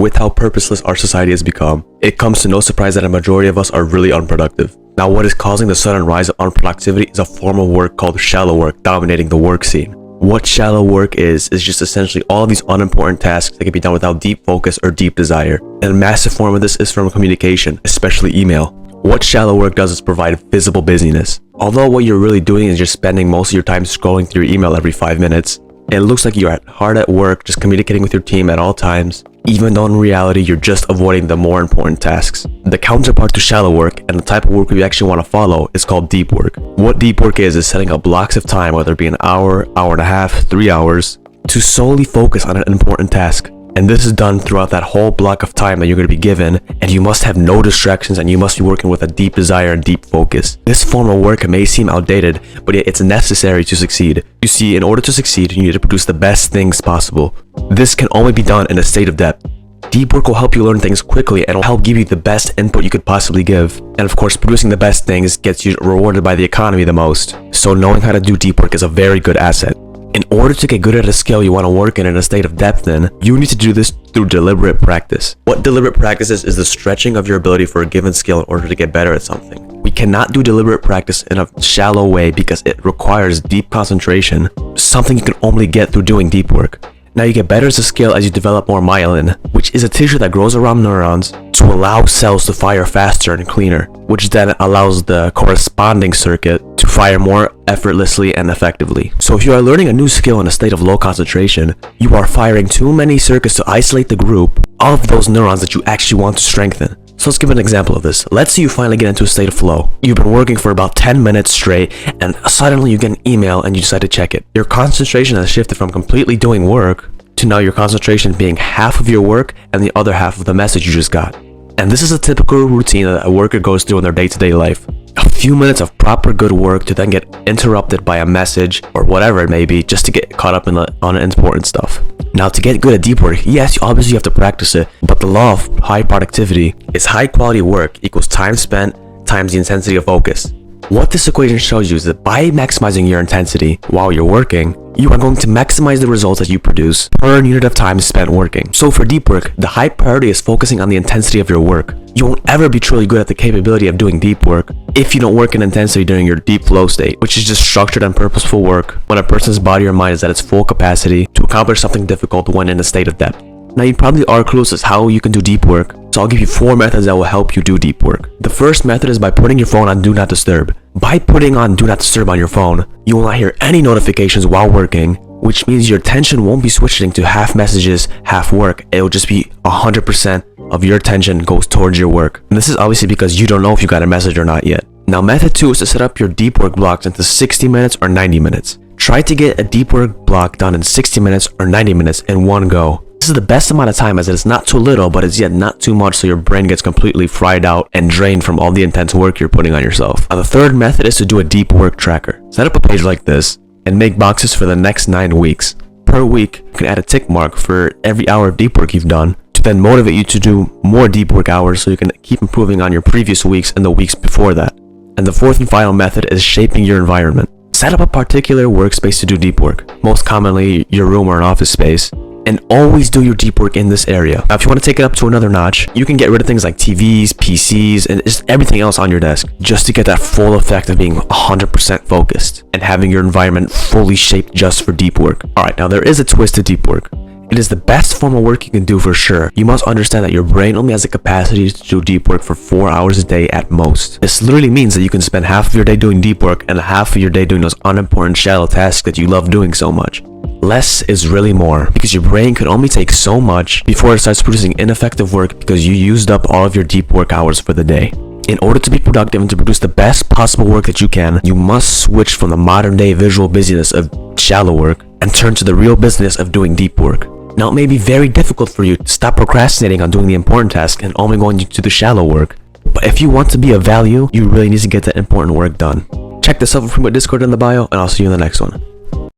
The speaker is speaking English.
With how purposeless our society has become, it comes to no surprise that a majority of us are really unproductive. Now, what is causing the sudden rise of unproductivity is a form of work called shallow work dominating the work scene. What shallow work is just essentially all of these unimportant tasks that can be done without deep focus or deep desire. And a massive form of this is from communication, especially email. What shallow work does is provide visible busyness. Although what you're really doing is just spending most of your time scrolling through your email every 5 minutes, it looks like you're hard at work, just communicating with your team at all times, even though in reality you're just avoiding the more important tasks. The counterpart to shallow work and the type of work we actually want to follow is called deep work. What deep work is setting up blocks of time, whether it be an hour, hour and a half, 3 hours, to solely focus on an important task. And this is done throughout that whole block of time that you're going to be given, and you must have no distractions and you must be working with a deep desire and deep focus. This form of work may seem outdated, but it's necessary to succeed. You see, in order to succeed, you need to produce the best things possible. This can only be done in a state of depth. Deep work will help you learn things quickly and will help give you the best input you could possibly give. And of course, producing the best things gets you rewarded by the economy the most. So knowing how to do deep work is a very good asset. In order to get good at a skill you want to work in a state of depth in, you need to do this through deliberate practice. What deliberate practice is the stretching of your ability for a given skill in order to get better at something. We cannot do deliberate practice in a shallow way because it requires deep concentration, something you can only get through doing deep work. Now you get better as a skill as you develop more myelin, which is a tissue that grows around neurons to allow cells to fire faster and cleaner, which then allows the corresponding circuit to fire more effortlessly and effectively. So if you are learning a new skill in a state of low concentration, you are firing too many circuits to isolate the group of those neurons that you actually want to strengthen. So let's give an example of this. Let's say you finally get into a state of flow. You've been working for about 10 minutes straight and suddenly you get an email and you decide to check it. Your concentration has shifted from completely doing work to now your concentration being half of your work and the other half of the message you just got. And this is a typical routine that a worker goes through in their day-to-day life. A few minutes of proper good work to then get interrupted by a message or whatever it may be just to get caught up on important stuff. Now, to get good at deep work, yes, obviously you have to practice it, but the law of high productivity is high quality work equals time spent times the intensity of focus. What this equation shows you is that by maximizing your intensity while you're working, you are going to maximize the results that you produce per unit of time spent working. So for deep work, the high priority is focusing on the intensity of your work. You won't ever be truly good at the capability of doing deep work if you don't work in intensity during your deep flow state, which is just structured and purposeful work when a person's body or mind is at its full capacity to accomplish something difficult when in a state of depth. Now you probably are clueless as how you can do deep work, so I'll give you 4 methods that will help you do deep work. The first method is by putting your phone on Do Not Disturb. By putting on Do Not Disturb on your phone, you will not hear any notifications while working, which means your attention won't be switching to half messages, half work. It will just be 100% of your attention goes towards your work. And this is obviously because you don't know if you got a message or not yet. Now method 2 is to set up your deep work blocks into 60 minutes or 90 minutes. Try to get a deep work block done in 60 minutes or 90 minutes in one go. This is the best amount of time as it is not too little, but it's yet not too much so your brain gets completely fried out and drained from all the intense work you're putting on yourself. Now the third method is to do a deep work tracker. Set up a page like this and make boxes for the next 9 weeks. Per week, you can add a tick mark for every hour of deep work you've done to then motivate you to do more deep work hours so you can keep improving on your previous weeks and the weeks before that. And the fourth and final method is shaping your environment. Set up a particular workspace to do deep work, most commonly your room or an office space, and always do your deep work in this area. Now, if you want to take it up to another notch, you can get rid of things like TVs, PCs, and just everything else on your desk, just to get that full effect of being 100% focused and having your environment fully shaped just for deep work. Alright, now there is a twist to deep work. It is the best form of work you can do for sure. You must understand that your brain only has the capacity to do deep work for 4 hours a day at most. This literally means that you can spend half of your day doing deep work and half of your day doing those unimportant shallow tasks that you love doing so much. Less is really more, because your brain can only take so much before it starts producing ineffective work because you used up all of your deep work hours for the day. In order to be productive and to produce the best possible work that you can, you must switch from the modern day visual busyness of shallow work and turn to the real business of doing deep work. Now it may be very difficult for you to stop procrastinating on doing the important task and only going to the shallow work, but if you want to be of value, you really need to get that important work done. Check the Self-Improvement Discord in the bio, and I'll see you in the next one.